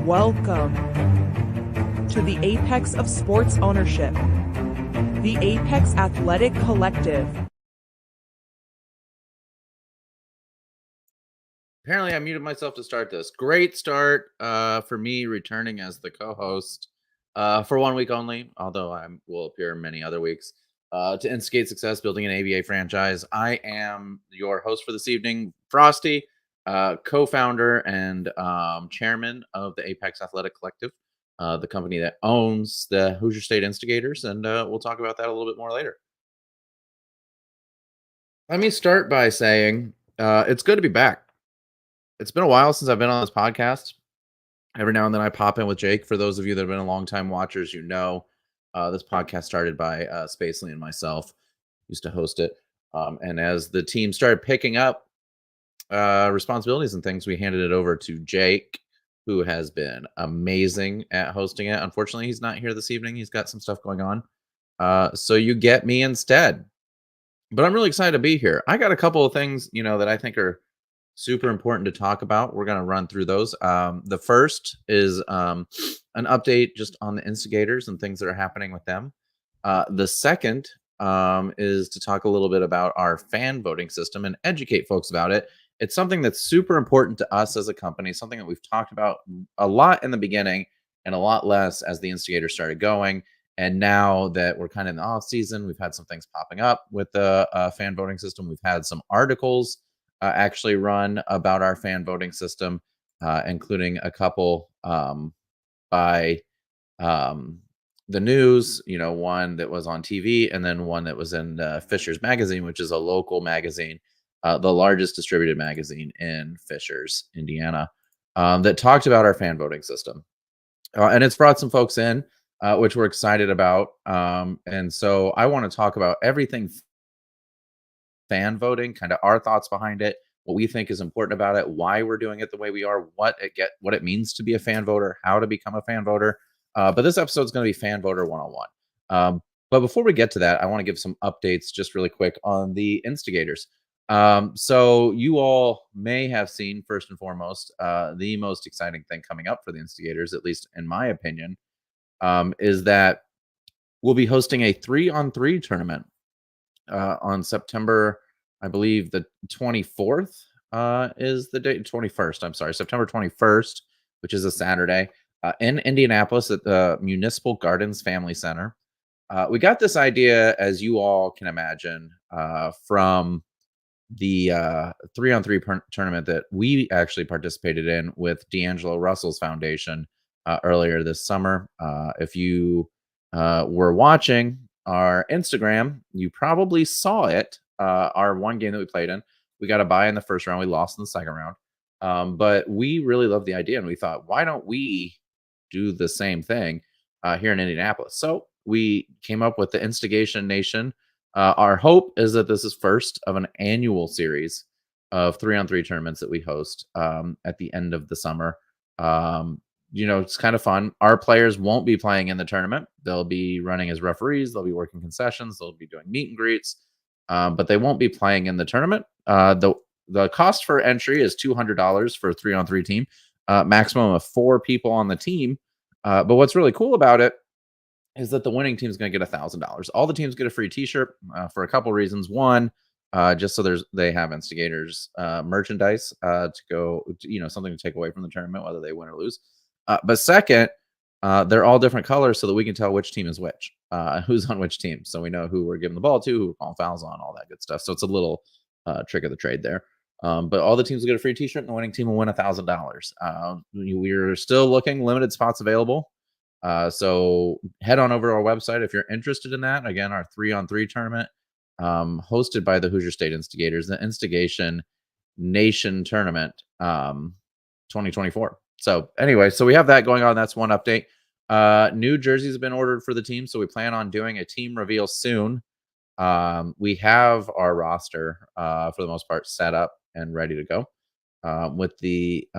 Welcome to the apex of sports ownership, the Apex Athletic Collective. Apparently, I muted myself to start this. Great start for me returning as the co-host for 1 week only, although I will appear many other weeks. To Instigate Success, building an ABA franchise. I am your host for this evening, Frosty, co-founder and chairman of the Apex Athletic Collective, the company that owns the Hoosier State Instigators, and we'll talk about that a little bit more later. Let me start by saying it's good to be back. It's been a while since I've been on this podcast. Every now and then I pop in with Jake. For those of you that have been long-time watchers, you know this podcast started by Spacely and myself. Used to host it. And as the team started picking up responsibilities and things, we handed it over to Jake, who has been amazing at hosting it. Unfortunately, he's not here this evening. He's got some stuff going on. So you get me instead. But I'm really excited to be here. I got a couple of things, that I think are super important to talk about. We're going to run through those. The first is an update just on the instigators and things that are happening with them. The second is to talk a little bit about our fan voting system and educate folks about it. It's something that's super important to us as a company, something that we've talked about a lot in the beginning and a lot less as the instigators started going. And now that we're kind of in the off season, we've had some things popping up with the fan voting system. We've had some articles actually run about our fan voting system, including a couple by the news, one that was on TV and then one that was in Fishers Magazine, which is a local magazine, the largest distributed magazine in Fishers, Indiana, that talked about our fan voting system. And it's brought some folks in, which we're excited about. And so I want to talk about everything fan voting, kind of our thoughts behind it, what we think is important about it, why we're doing it the way we are, what it means to be a fan voter, how to become a fan voter. But this episode is going to be Fan Voter 101. But before we get to that, I want to give some updates just really quick on the instigators. So you all may have seen, first and foremost, the most exciting thing coming up for the instigators, at least in my opinion, is that we'll be hosting a 3-on-3 tournament on September, I believe the 24th is the date. 21st, I'm sorry, September 21st, which is a Saturday, in Indianapolis at the Municipal Gardens Family Center. We got this idea, as you all can imagine, from the 3-on-3 tournament that we actually participated in with D'Angelo Russell's foundation earlier this summer. If you were watching our Instagram, you probably saw it. Our one game that we played in, we got a bye in the first round. We lost in the second round. But we really loved the idea, and we thought, why don't we do the same thing here in Indianapolis? So we came up with the Instigation Nation. Our hope is that this is first of an annual series of 3-on-3 tournaments that we host at the end of the summer. It's kind of fun. Our players won't be playing in the tournament. They'll be running as referees. They'll be working concessions. They'll be doing meet and greets, but they won't be playing in the tournament. The cost for entry is $200 for a 3-on-3 team, maximum of 4 people on the team. But what's really cool about it is that the winning team is going to get $1,000. All the teams get a free T-shirt for a couple reasons. One, just so they have instigators merchandise to go, something to take away from the tournament, whether they win or lose. But second, they're all different colors so that we can tell which team is which, who's on which team. So we know who we're giving the ball to, who we're calling fouls on, all that good stuff. So it's a little trick of the trade there. But all the teams will get a free T-shirt, and the winning team will win $1,000. We're still looking, limited spots available. So head on over to our website if you're interested in that. Again, our 3-on-3 tournament, hosted by the Hoosier State Instigators, the Instigation Nation Tournament 2024. So anyway, so we have that going on. That's one update. New jerseys have been ordered for the team, so we plan on doing a team reveal soon. We have our roster for the most part set up and ready to go, with the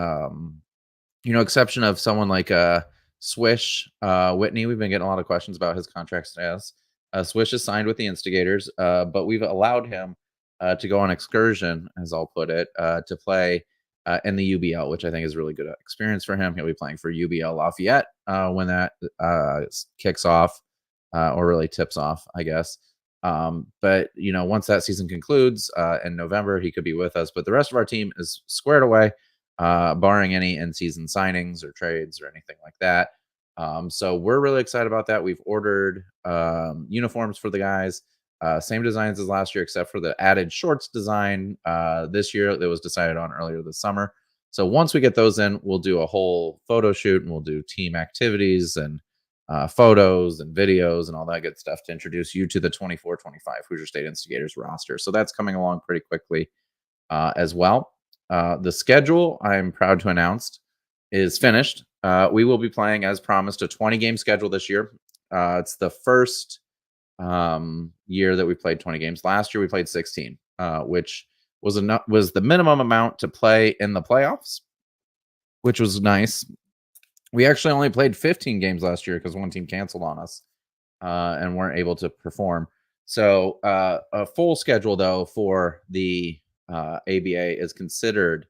exception of someone like Swish Whitney. We've been getting a lot of questions about his contract status. Swish is signed with the Instigators, but we've allowed him to go on excursion, as I'll put it, to play and the UBL, which I think is really good experience for him. He'll be playing for UBL Lafayette when that kicks off or really tips off, I guess. But once that season concludes in November, he could be with us. But the rest of our team is squared away, barring any in-season signings or trades or anything like that. So we're really excited about that. We've ordered uniforms for the guys, same designs as last year, except for the added shorts design this year that was decided on earlier this summer. So once we get those in, we'll do a whole photo shoot and we'll do team activities and photos and videos and all that good stuff to introduce you to the 24-25 Hoosier State Instigators roster. So that's coming along pretty quickly as well. The schedule, I'm proud to announce, is finished. We will be playing, as promised, a 20-game schedule this year. It's the first year that we played 20 games. Last year we played 16, which was the minimum amount to play in the playoffs, which was nice. We actually only played 15 games last year because one team canceled on us and weren't able to perform. So a full schedule, though, for the ABA is considered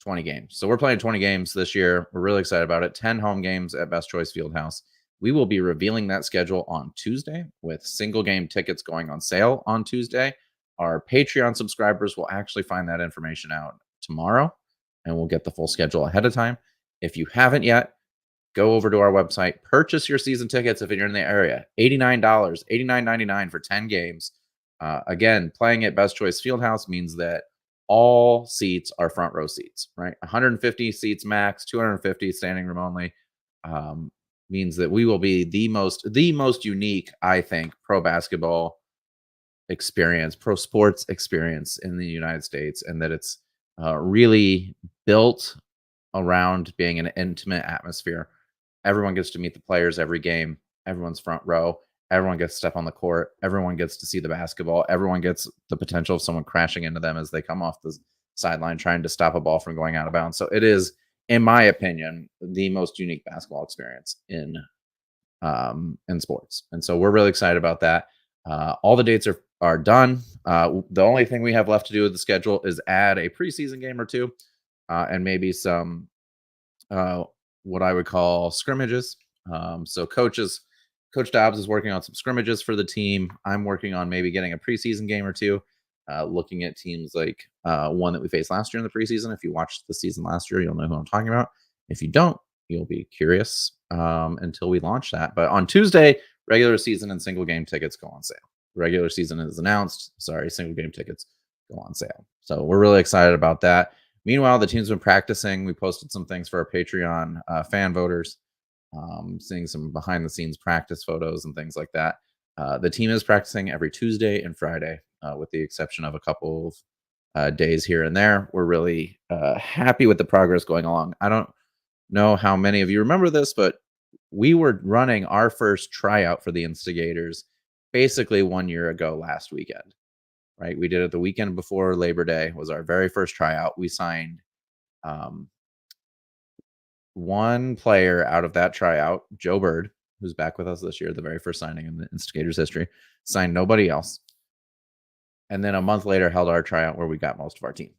20 games. So we're playing 20 games this year. We're really excited about it. 10 home games at Best Choice Fieldhouse. We will be revealing that schedule on Tuesday with single game tickets going on sale on Tuesday. Our Patreon subscribers will actually find that information out tomorrow, and we'll get the full schedule ahead of time. If you haven't yet, go over to our website, purchase your season tickets if you're in the area. $89, $89.99 for 10 games. Again, playing at Best Choice Fieldhouse means that all seats are front row seats, right? 150 seats max, 250 standing room only. Means that we will be the most unique, I think, pro basketball experience, pro sports experience in the United States, and that it's really built around being an intimate atmosphere. Everyone gets to meet the players every game. Everyone's front row. Everyone gets to step on the court. Everyone gets to see the basketball. Everyone gets the potential of someone crashing into them as they come off the sideline trying to stop a ball from going out of bounds. So it is, in my opinion, the most unique basketball experience in sports. And so we're really excited about that. All the dates are done. The only thing we have left to do with the schedule is add a preseason game or two and maybe some what I would call scrimmages. So Coach Dobbs is working on some scrimmages for the team. I'm working on maybe getting a preseason game or two, looking at teams like one that we faced last year in the preseason. If you watched the season last year, you'll know who I'm talking about. If you don't, you'll be curious until we launch that. But on Tuesday, regular season and single game tickets go on sale. Regular season is announced. Sorry, single game tickets go on sale. So we're really excited about that. Meanwhile, the team's been practicing. We posted some things for our Patreon fan voters, seeing some behind the scenes practice photos and things like that. The team is practicing every Tuesday and Friday, with the exception of a couple of days here and there. We're really happy with the progress going along. I don't know how many of you remember this, but we were running our first tryout for the Instigators basically 1 year ago last weekend, right? We did it the weekend before Labor Day was our very first tryout. We signed one player out of that tryout, Joe Bird, who's back with us this year, the very first signing in the Instigators history, signed nobody else. And then a month later held our tryout where we got most of our team.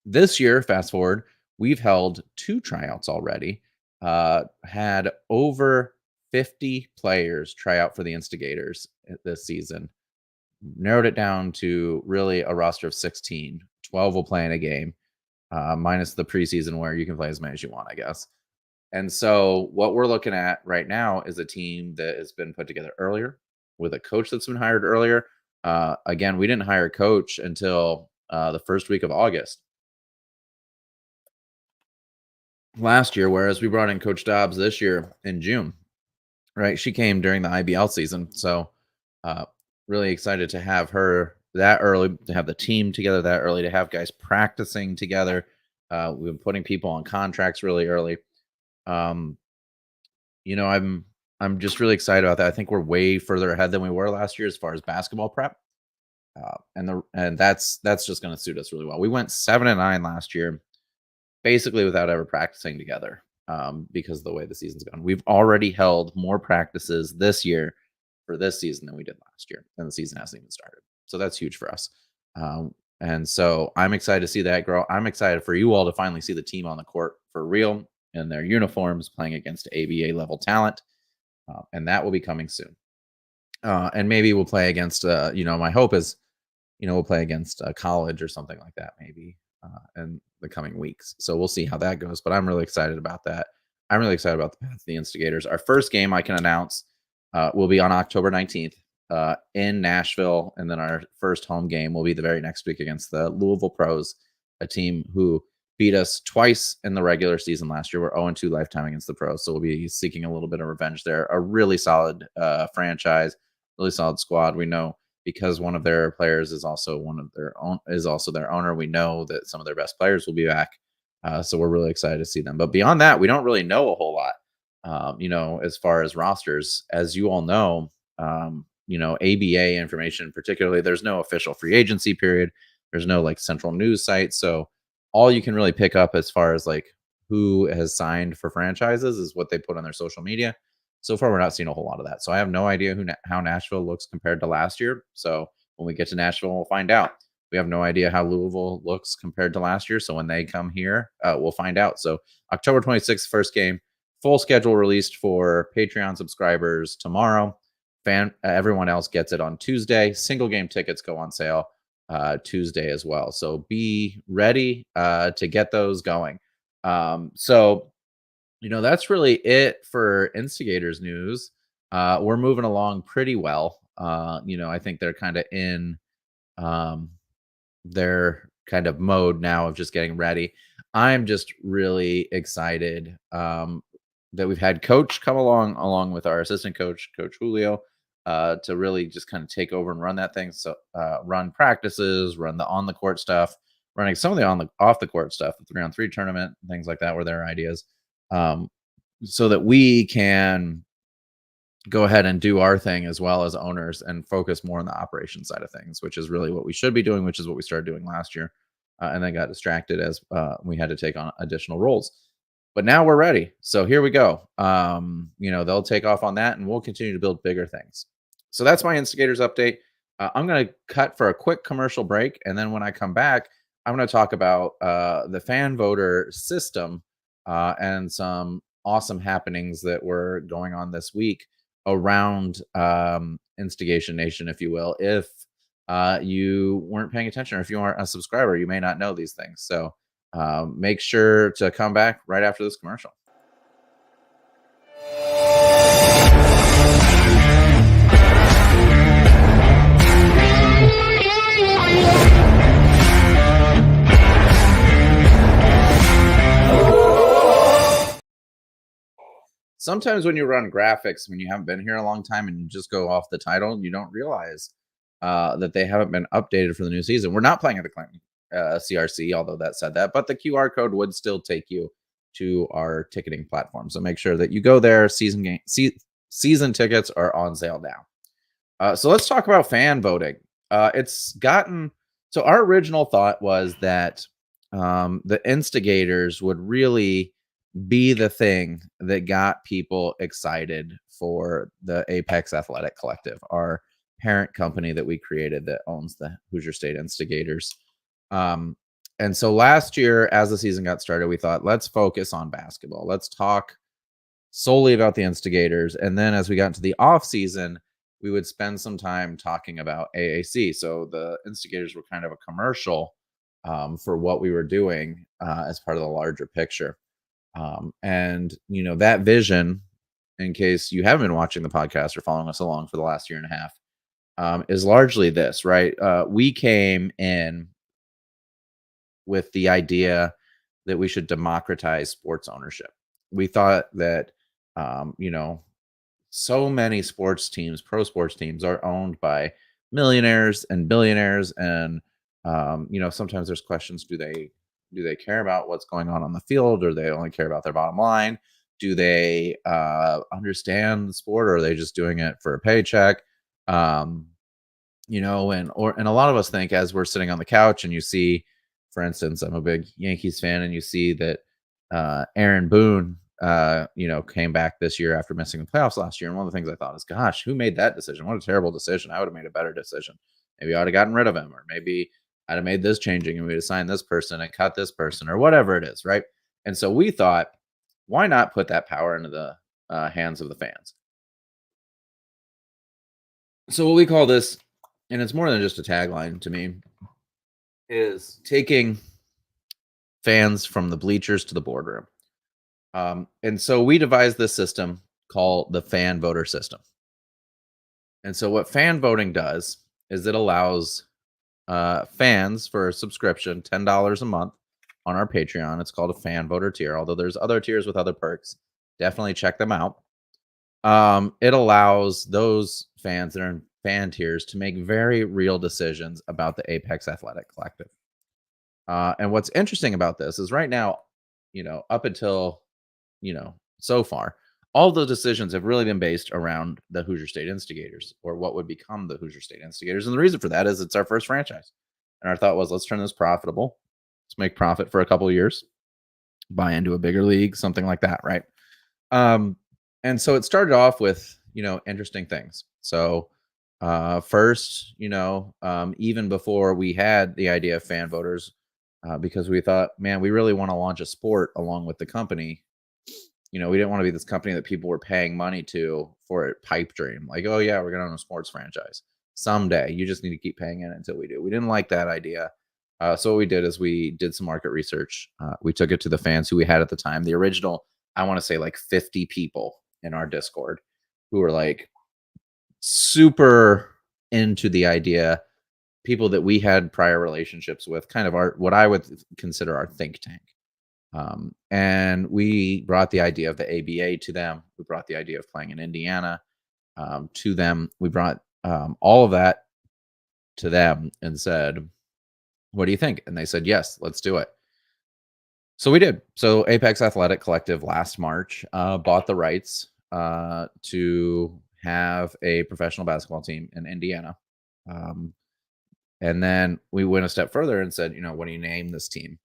This year, fast forward, we've held 2 tryouts already, had over 50 players try out for the Instigators this season, narrowed it down to really a roster of 16. 12 will play in a game, minus the preseason where you can play as many as you want, I guess. And so what we're looking at right now is a team that has been put together earlier with a coach that's been hired earlier. Again, we didn't hire a coach until the first week of August last year, whereas we brought in Coach Dobbs this year in June, right? She came during the IBL season. So really excited to have her that early, to have the team together that early, to have guys practicing together. We've been putting people on contracts really early. I'm just really excited about that. I think we're way further ahead than we were last year as far as basketball prep. And that's just going to suit us really well. We went 7-9 last year, basically without ever practicing together, because of the way the season's gone. We've already held more practices this year for this season than we did last year, and the season hasn't even started. So that's huge for us. And so I'm excited to see that grow. I'm excited for you all to finally see the team on the court for real in their uniforms playing against ABA level talent. And that will be coming soon. And maybe we'll play against, my hope is, we'll play against a college or something like that, maybe in the coming weeks. So we'll see how that goes. But I'm really excited about that. I'm really excited about the path of the Instigators. Our first game I can announce will be on October 19th in Nashville. And then our first home game will be the very next week against the Louisville Pros, a team who beat us twice in the regular season last year. We're 0-2 lifetime against the Pros. So we'll be seeking a little bit of revenge there. A really solid franchise, really solid squad. We know because one of their players is also their owner. We know that some of their best players will be back. So we're really excited to see them. But beyond that, we don't really know a whole lot. As far as rosters, as you all know, ABA information, particularly, there's no official free agency period. There's no like central news site. So all you can really pick up as far as like who has signed for franchises is what they put on their social media. So far, we're not seeing a whole lot of that. So I have no idea how Nashville looks compared to last year. So when we get to Nashville, we'll find out. We have no idea how Louisville looks compared to last year. So when they come here, we'll find out. So October 26th, first game, full schedule released for Patreon subscribers tomorrow. Everyone else gets it on Tuesday. Single game tickets go on sale Tuesday as well. So be ready to get those going. That's really it for Instigators news. We're moving along pretty well. I think they're kind of in their kind of mode now of just getting ready. I'm just really excited that we've had Coach come along with our assistant coach, Coach Julio, to really just kind of take over and run that thing. So run practices, run the on the court stuff, running some of the off the court stuff, the 3-on-3 tournament, things like that were their ideas. So that we can go ahead and do our thing as well as owners and focus more on the operation side of things, which is really what we should be doing, which is what we started doing last year, and then got distracted as we had to take on additional roles. But now we're ready. So here we go. They'll take off on that and we'll continue to build bigger things. So that's my Instigators update. I'm going to cut for a quick commercial break. And then when I come back, I'm going to talk about the fan voter system and some awesome happenings that were going on this week around Instigation Nation, if you will. If you weren't paying attention or if you aren't a subscriber, you may not know these things. So make sure to come back right after this commercial. Sometimes when you run graphics, when you haven't been here a long time and you just go off the title, you don't realize that they haven't been updated for the new season. We're not playing at the Clinton CRC, although that said that, but the QR code would still take you to our ticketing platform. So make sure that you go there. Season tickets are on sale now. So let's talk about fan voting. So our original thought was that the Instigators would really be the thing that got people excited for the Apex Athletic Collective, our parent company that we created that owns the Hoosier State Instigators. And so last year, as the season got started, we thought, let's focus on basketball. Let's talk solely about the Instigators. And then as we got into the off season, we would spend some time talking about AAC. So the Instigators were kind of a commercial for what we were doing as part of the larger picture. That vision, in case you haven't been watching the podcast or following us along for the last year and a half, is largely this, right? We came in with the idea that we should democratize sports ownership. We thought that, so many sports teams, pro sports teams, are owned by millionaires and billionaires. And, sometimes there's questions, do they care about what's going on the field, or they only care about their bottom line? Do they understand the sport, or are they just doing it for a paycheck? And a lot of us think, as we're sitting on the couch and you see, for instance, I'm a big Yankees fan, and you see that Aaron Boone, came back this year after missing the playoffs last year. And one of the things I thought is, gosh, who made that decision? What a terrible decision. I would have made a better decision. Maybe I would have gotten rid of him, or maybe I'd have made this changing and we'd assign this person and cut this person or whatever it is, right? And so we thought, why not put that power into the hands of the fans? So what we call this, and it's more than just a tagline to me, is taking fans from the bleachers to the boardroom. And so we devised this system called the fan voter system. And so what fan voting does is it allows fans for a subscription, $10 a month on our Patreon. It's called a fan voter tier, although there's other tiers with other perks. Definitely check them out. It allows those fans that are in fan tiers to make very real decisions about the Apex Athletic Collective. And what's interesting about this is right now, up until, so far, all the decisions have really been based around the Hoosier State Instigators or what would become the Hoosier State Instigators. And the reason for that is it's our first franchise. And our thought was, let's turn this profitable. Let's make profit for a couple of years, buy into a bigger league, something like that, right? And so it started off with, interesting things. So first, even before we had the idea of fan voters, because we thought, man, we really want to launch a sport along with the company. We didn't want to be this company that people were paying money to for a pipe dream. Like, oh yeah, we're going to own a sports franchise someday. You just need to keep paying in until we do. We didn't like that idea. So what we did is we did some market research. We took it to the fans who we had at the time. The original, I want to say like 50 people in our Discord who were like super into the idea, people that we had prior relationships with, kind of what I would consider our think tank. And we brought the idea of the ABA to them. We brought the idea of playing in Indiana to them. We brought all of that to them and said, what do you think? And they said, yes, let's do it. So we did. So Apex Athletic Collective last March bought the rights to have a professional basketball team in Indiana. And then we went a step further and said, what do you name this team?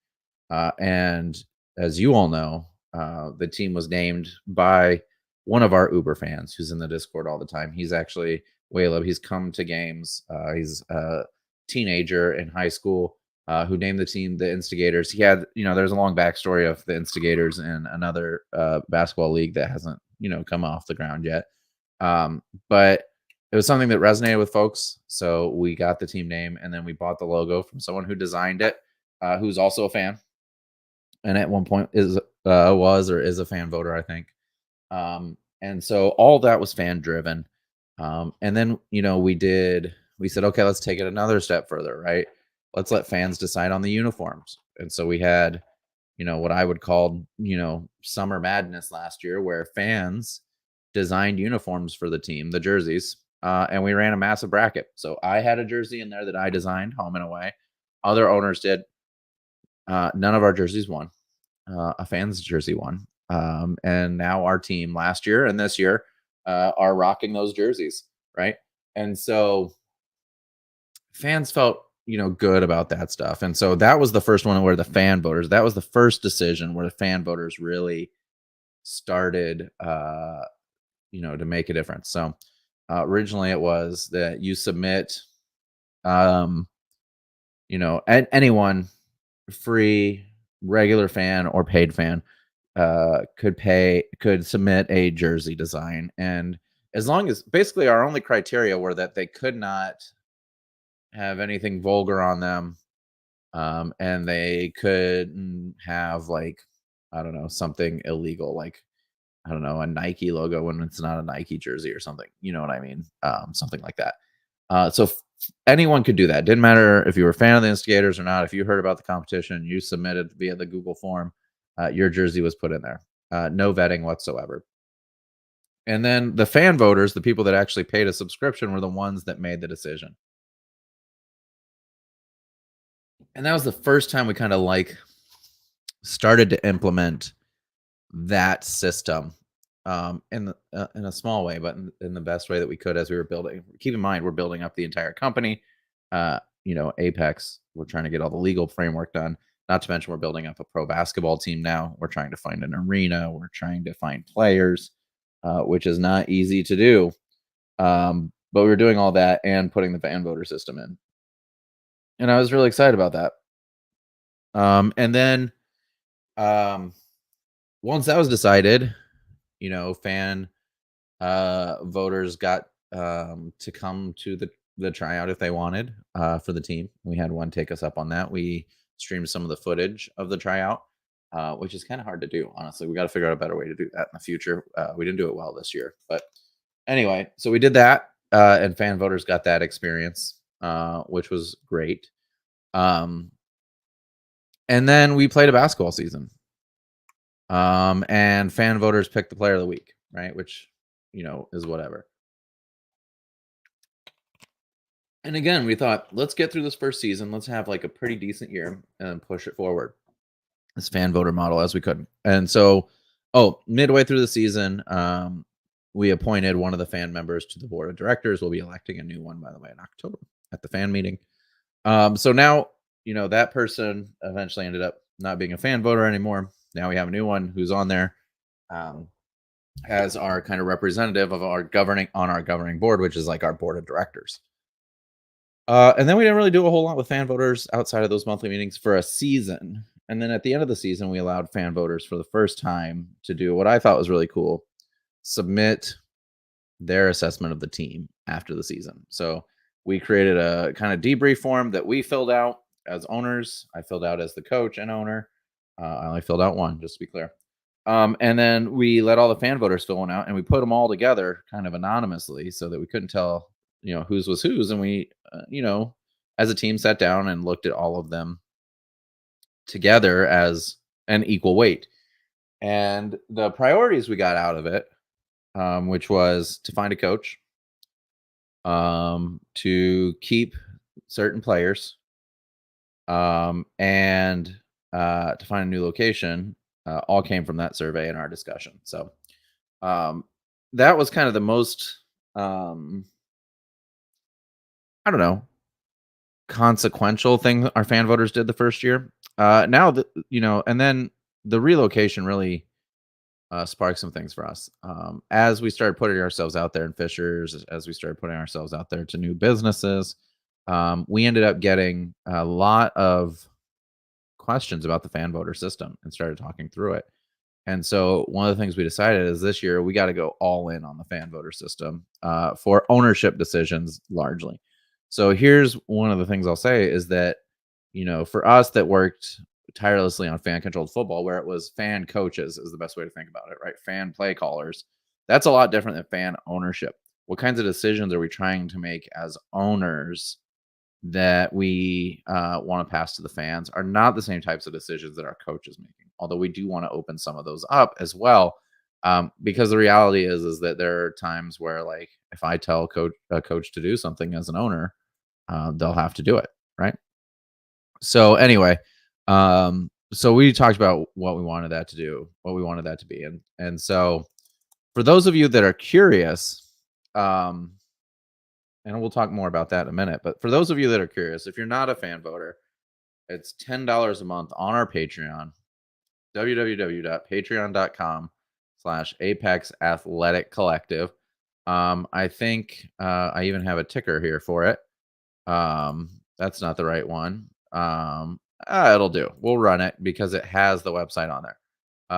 And as you all know, the team was named by one of our Uber fans who's in the Discord all the time. He's actually Waleb. He's come to games. He's a teenager in high school who named the team the Instigators. He had, there's a long backstory of the Instigators in another basketball league that hasn't, come off the ground yet. But it was something that resonated with folks. So we got the team name and then we bought the logo from someone who designed it, who's also a fan. And at one point was or is a fan voter, I think. And so all that was fan driven. And then, we said, okay, let's take it another step further, right? Let's let fans decide on the uniforms. And so we had, what I would call, summer madness last year, where fans designed uniforms for the team, the jerseys, and we ran a massive bracket. So I had a jersey in there that I designed, home and away. Other owners did. None of our jerseys won. A fan's jersey won. And now our team last year and this year are rocking those jerseys, right? And so fans felt, good about that stuff. And so that was the first one where the fan voters, that was the first decision where the fan voters really started, to make a difference. So originally it was that you submit, anyone, free, regular fan or paid fan, could submit a jersey design. And as long as basically our only criteria were that they could not have anything vulgar on them, and they couldn't have like, I don't know, something illegal, like, I don't know, a Nike logo when it's not a Nike jersey or something, you know what I mean? Something like that. So anyone could do that. Didn't matter if you were a fan of the Instigators or not. If you heard about the competition, you submitted via the Google form, your jersey was put in there. No vetting whatsoever. And then the fan voters, the people that actually paid a subscription, were the ones that made the decision. And that was the first time we kind of like started to implement that system in a small way, but in the best way that we could as we were building. Keep in mind, we're building up the entire company. Apex, we're trying to get all the legal framework done. Not to mention, we're building up a pro basketball team now. We're trying to find an arena. We're trying to find players, which is not easy to do. But we're doing all that and putting the fan voter system in. And I was really excited about that. And then um, once that was decided, fan voters got to come to the tryout if they wanted for the team. We had one take us up on that. We streamed some of the footage of the tryout, which is kind of hard to do, honestly. We got to figure out a better way to do that in the future. We didn't do it well this year, but anyway, so we did that, and fan voters got that experience, which was great. Um, and then we played a basketball season, and fan voters picked the player of the week, right? Which is whatever. And again, we thought, let's get through this first season. Let's have like a pretty decent year and push it forward. This fan voter model as we could. And so, midway through the season, we appointed one of the fan members to the board of directors. We'll be electing a new one, by the way, in October at the fan meeting. So now, that person eventually ended up not being a fan voter anymore. Now we have a new one who's on there as our kind of representative of our governing board, which is like our board of directors. And then we didn't really do a whole lot with fan voters outside of those monthly meetings for a season. And then at the end of the season, we allowed fan voters for the first time to do what I thought was really cool: submit their assessment of the team after the season. So we created a kind of debrief form that we filled out as owners. I filled out as the coach and owner. I only filled out one, just to be clear. And then we let all the fan voters fill one out, and we put them all together kind of anonymously so that we couldn't tell whose was whose. And we as a team sat down and looked at all of them together as an equal weight. And the priorities we got out of it, which was to find a coach, to keep certain players, and to find a new location, all came from that survey and our discussion. So that was kind of the most I don't know, consequential thing our fan voters did the first year. Now that and then the relocation really sparked some things for us. As we started putting ourselves out there in Fishers, as we started putting ourselves out there to new businesses, we ended up getting a lot of questions about the fan voter system and started talking through it. And so one of the things we decided is this year we got to go all in on the fan voter system for ownership decisions largely. So here's one of the things I'll say is that, for us that worked tirelessly on fan controlled football, where it was fan coaches is the best way to think about it, right? Fan play callers. That's a lot different than fan ownership. What kinds of decisions are we trying to make as owners that we want to pass to the fans are not the same types of decisions that our coach is making. Although we do want to open some of those up as well, because the reality is that there are times where, like, if I tell a coach to do something as an owner, they'll have to do it, right? So anyway, so we talked about what we wanted that to do, what we wanted that to be, and so for those of you that are curious, and we'll talk more about that in a minute. But for those of you that are curious, if you're not a fan voter, it's $10 a month on our Patreon, www.patreon.com/Apex Athletic Collective. I think I even have a ticker here for it. That's not the right one. It'll do. We'll run it because it has the website on there.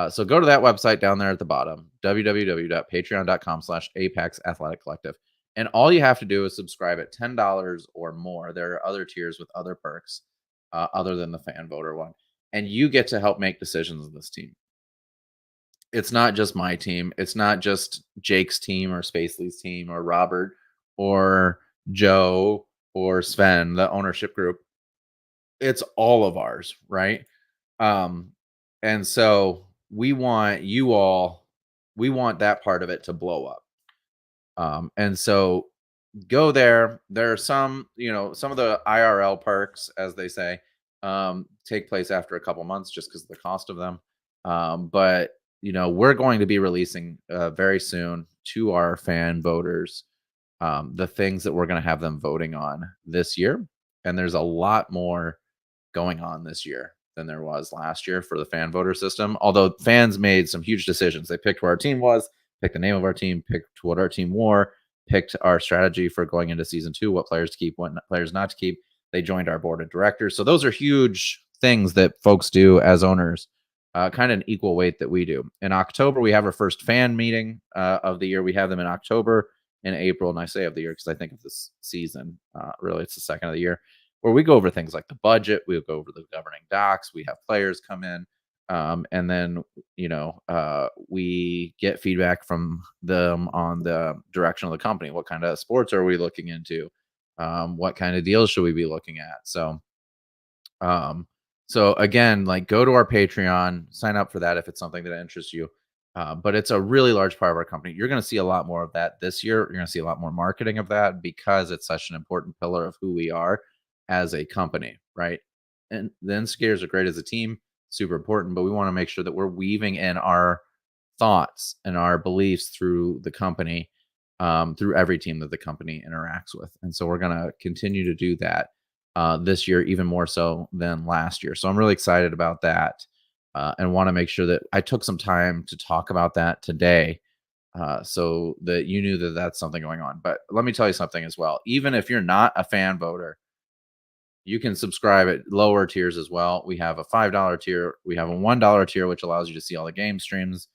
So go to that website down there at the bottom, www.patreon.com/Apex Athletic Collective. And all you have to do is subscribe at $10 or more. There are other tiers with other perks other than the fan voter one. And you get to help make decisions on this team. It's not just my team. It's not just Jake's team or Spacely's team or Robert or Joe or Sven, the ownership group. It's all of ours, right? And so we want that part of it to blow up. And so go there. There are some of the IRL perks, as they say, take place after a couple months just because of the cost of them. But we're going to be releasing very soon to our fan voters the things that we're going to have them voting on this year. And there's a lot more going on this year than there was last year for the fan voter system. Although fans made some huge decisions. They picked where our team was, picked the name of our team, picked what our team wore, picked our strategy for going into season 2, what players to keep, what players not to keep. They joined our board of directors. So those are huge things that folks do as owners, kind of an equal weight that we do. In October, we have our first fan meeting of the year. We have them in October and April. And I say of the year because I think of this season, really, it's the second of the year, where we go over things like the budget. We'll go over the governing docs. We have players come in. And then, we get feedback from them on the direction of the company. What kind of sports are we looking into? What kind of deals should we be looking at? Um, so again, like go to our Patreon, sign up for that if it's something that interests you. But it's a really large part of our company. You're going to see a lot more of that this year. You're going to see a lot more marketing of that because it's such an important pillar of who we are as a company, right? And the Instigators are great as a team, super important, but we want to make sure that we're weaving in our thoughts and our beliefs through the company, through every team that the company interacts with. And so we're going to continue to do that this year, even more so than last year. So I'm really excited about that and want to make sure that I took some time to talk about that today so that you knew that that's something going on. But let me tell you something as well. Even if you're not a fan voter, you can subscribe at lower tiers as well. We have a $5 tier. We have a $1 tier, which allows you to see all the game streams.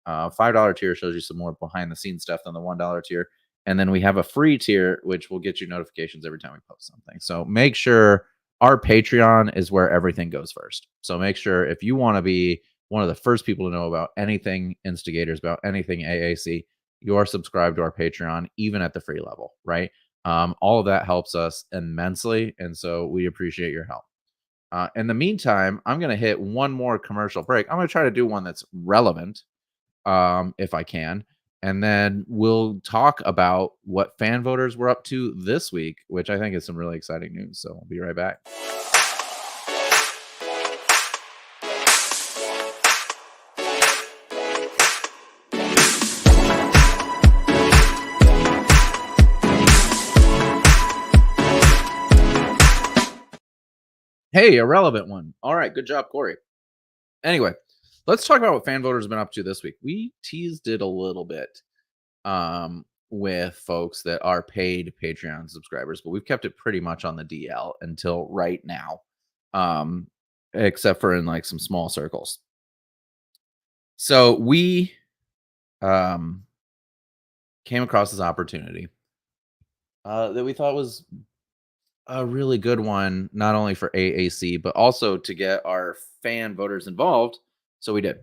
$5 tier shows you some more behind the scenes stuff than the $1 tier. And then we have a free tier, which will get you notifications every time we post something. So make sure our Patreon is where everything goes first. So make sure if you want to be one of the first people to know about anything Instigators, about anything AAC, you are subscribed to our Patreon, even at the free level, right? All of that helps us immensely. And so we appreciate your help. In the meantime, I'm going to hit one more commercial break. I'm going to try to do one that's relevant if I can. And then we'll talk about what fan voters were up to this week, which I think is some really exciting news. So I'll be right back. Hey, a relevant one. All right. Good job, Corey. Anyway, let's talk about what fan voters have been up to this week. We teased it a little bit with folks that are paid Patreon subscribers, but we've kept it pretty much on the DL until right now, except for in like some small circles. So we came across this opportunity that we thought was a really good one, not only for AAC, but also to get our fan voters involved. So we did.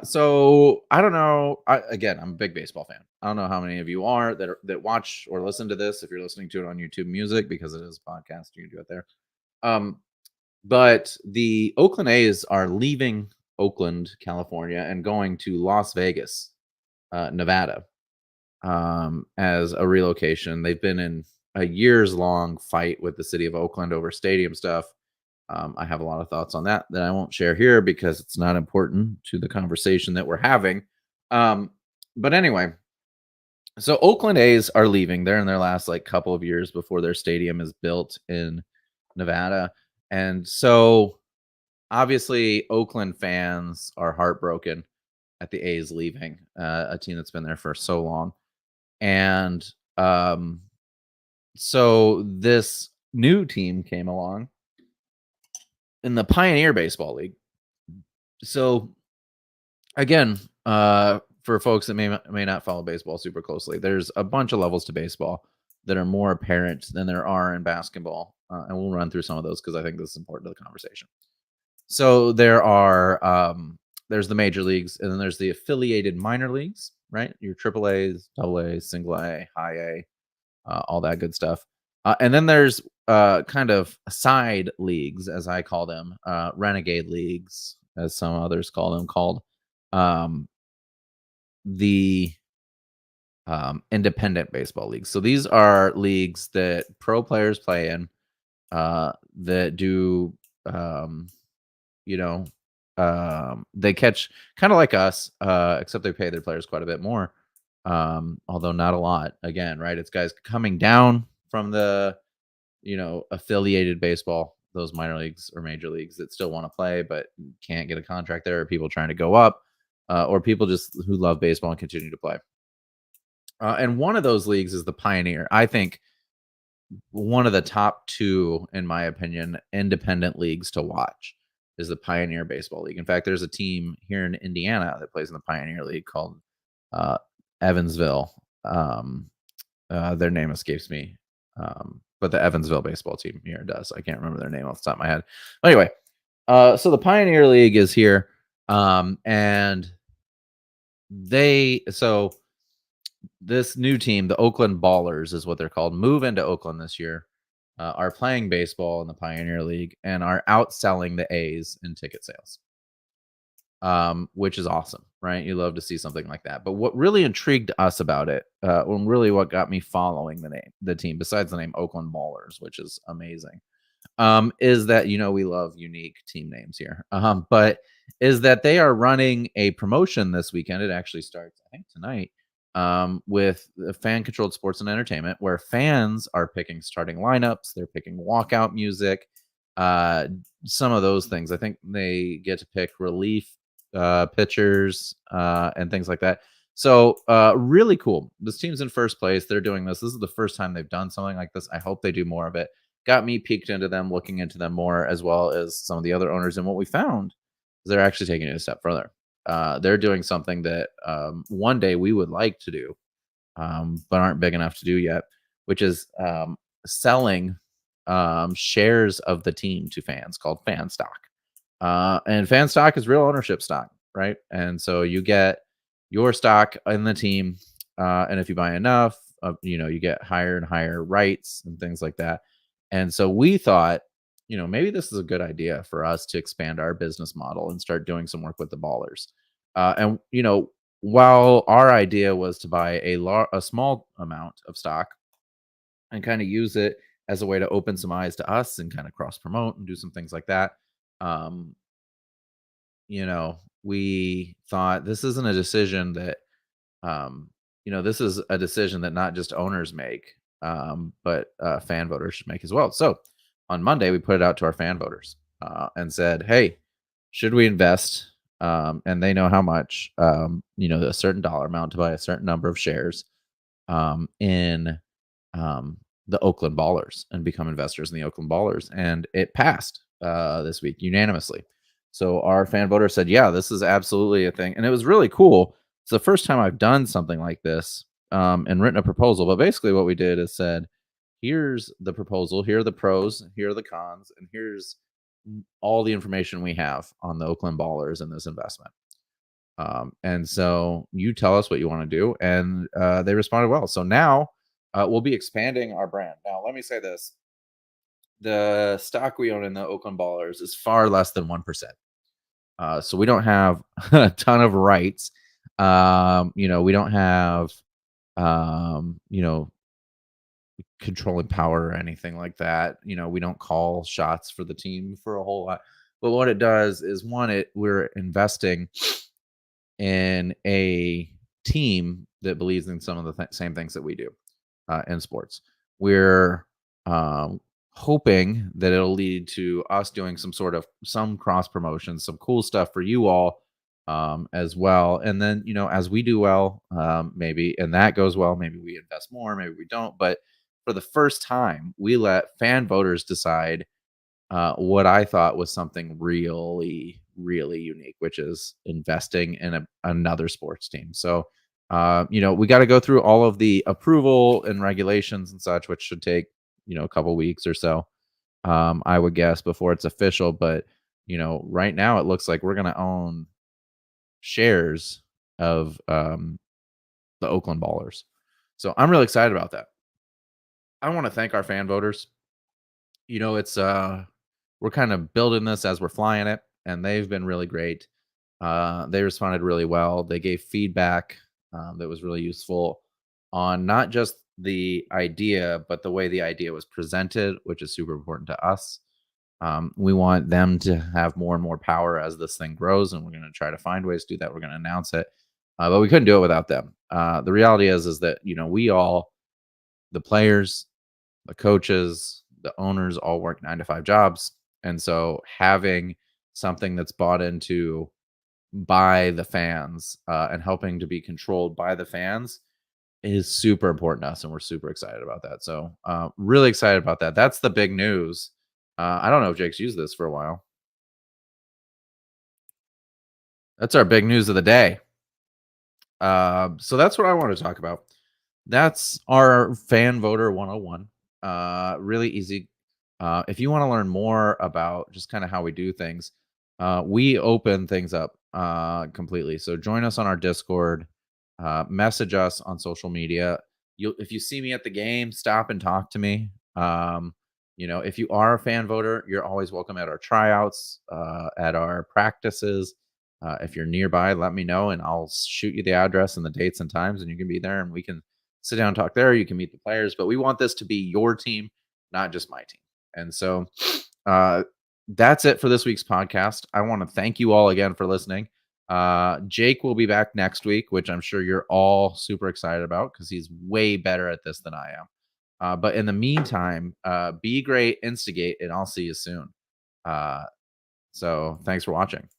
So I don't know. Again, I'm a big baseball fan. I don't know how many of you are that watch or listen to this. If you're listening to it on YouTube Music, because it is a podcast, you can do it there. But the Oakland A's are leaving Oakland, California, and going to Las Vegas, Nevada, as a relocation. They've been in a years-long fight with the city of Oakland over stadium stuff. I have a lot of thoughts on that I won't share here because it's not important to the conversation that we're having. But anyway, so Oakland A's are leaving. They're in their last like couple of years before their stadium is built in Nevada. And so obviously Oakland fans are heartbroken at the A's leaving, a team that's been there for so long. And so this new team came along in the Pioneer Baseball League. So again, for folks that may not follow baseball super closely, there's a bunch of levels to baseball that are more apparent than there are in basketball. And we'll run through some of those because I think this is important to the conversation. So there are there's the major leagues, and then there's the affiliated minor leagues, right? Your triple A's, double A's, single A, high A, all that good stuff. And then there's kind of side leagues, as I call them, renegade leagues, as some others call them, called the independent baseball leagues. So these are leagues that pro players play in that do, they catch kind of like us, except they pay their players quite a bit more. Although not a lot, again, right? It's guys coming down from the, affiliated baseball, those minor leagues or major leagues that still want to play, but can't get a contract there, or people trying to go up, or people just who love baseball and continue to play. And one of those leagues is the Pioneer. I think one of the top two, in my opinion, independent leagues to watch is the Pioneer Baseball League. In fact, there's a team here in Indiana that plays in the Pioneer League called uh, Evansville. Their name escapes me, but the Evansville baseball team here does. I can't remember their name off the top of my head. But anyway, so the Pioneer League is here, and this new team, the Oakland Ballers is what they're called, move into Oakland this year, are playing baseball in the Pioneer League and are outselling the A's in ticket sales, which is awesome, right? You love to see something like that. But what really intrigued us about it, and really what got me following the team, besides the name Oakland Ballers, which is amazing, is that we love unique team names here. But is that they are running a promotion this weekend. It actually starts, I think, tonight, with the fan controlled sports and entertainment, where fans are picking starting lineups, they're picking walkout music, uh, some of those things. I think they get to pick relief pitchers and things like that. So really cool. This team's in first place. They're doing this. This is the first time they've done something like this. I hope they do more of it. Got me peeked into them, looking into them more, as well as some of the other owners. And what we found is they're actually taking it a step further. They're doing something that one day we would like to do, but aren't big enough to do yet, which is selling shares of the team to fans, called fan stock. And fan stock is real ownership stock, right? And so you get your stock in the team, and if you buy enough, you get higher and higher rights and things like that. And so we thought, maybe this is a good idea for us to expand our business model and start doing some work with the Ballers. And while our idea was to buy a small amount of stock and kind of use it as a way to open some eyes to us and kind of cross promote and do some things like that. Um, we thought this isn't a decision that, this is a decision that not just owners make, but fan voters should make as well. So on Monday, we put it out to our fan voters and said, hey, should we invest? And they know how much, a certain dollar amount to buy a certain number of shares in the Oakland Ballers and become investors in the Oakland Ballers. And it passed this week unanimously. So our fan voter said, yeah, this is absolutely a thing. And it was really cool. It's the first time I've done something like this and written a proposal. But basically what we did is said, here's the proposal, here are the pros, here are the cons, and here's all the information we have on the Oakland Ballers and this investment. And so you tell us what you want to do. And they responded well. So now we'll be expanding our brand. Now, let me say this. The stock we own in the Oakland Ballers is far less than 1%. So we don't have a ton of rights. We don't have, um, you know, controlling power or anything like that. We don't call shots for the team for a whole lot. But what it does is, one, we're investing in a team that believes in some of the same things that we do in sports. We're hoping that it'll lead to us doing some cross promotion, some cool stuff for you all as well. And then, as we do well, maybe, and that goes well, maybe we invest more, maybe we don't. But for the first time, we let fan voters decide what I thought was something really, really unique, which is investing in another sports team. So, we got to go through all of the approval and regulations and such, which should take, a couple weeks or so, I would guess, before it's official. But, right now it looks like we're going to own shares of the Oakland Ballers. So I'm really excited about that. I want to thank our fan voters. It's we're kind of building this as we're flying it, and they've been really great. They responded really well. They gave feedback that was really useful on not just the idea, but the way the idea was presented, which is super important to us. We want them to have more and more power as this thing grows, and we're going to try to find ways to do that. We're going to announce it, but we couldn't do it without them. The reality is that we all, the players, the coaches, the owners, all work 9-to-5 jobs, and so having something that's bought into by the fans and helping to be controlled by the fans is super important to us, and we're super excited about that. So, really excited about that. That's the big news. I don't know if Jake's used this for a while. That's our big news of the day. So that's what I want to talk about. That's our fan voter 101. Really easy. If you want to learn more about just kind of how we do things, we open things up completely. So join us on our Discord, message us on social media. If you see me at the game, stop and talk to me. If you are a fan voter, you're always welcome at our tryouts, at our practices. If you're nearby, let me know and I'll shoot you the address and the dates and times, and you can be there and we can sit down and talk there. You can meet the players, but we want this to be your team, not just my team. And so uh, that's it for this week's podcast. I want to thank you all again for listening. Jake will be back next week, which I'm sure you're all super excited about because he's way better at this than I am. But in the meantime, be great, instigate, and I'll see you soon. So thanks for watching.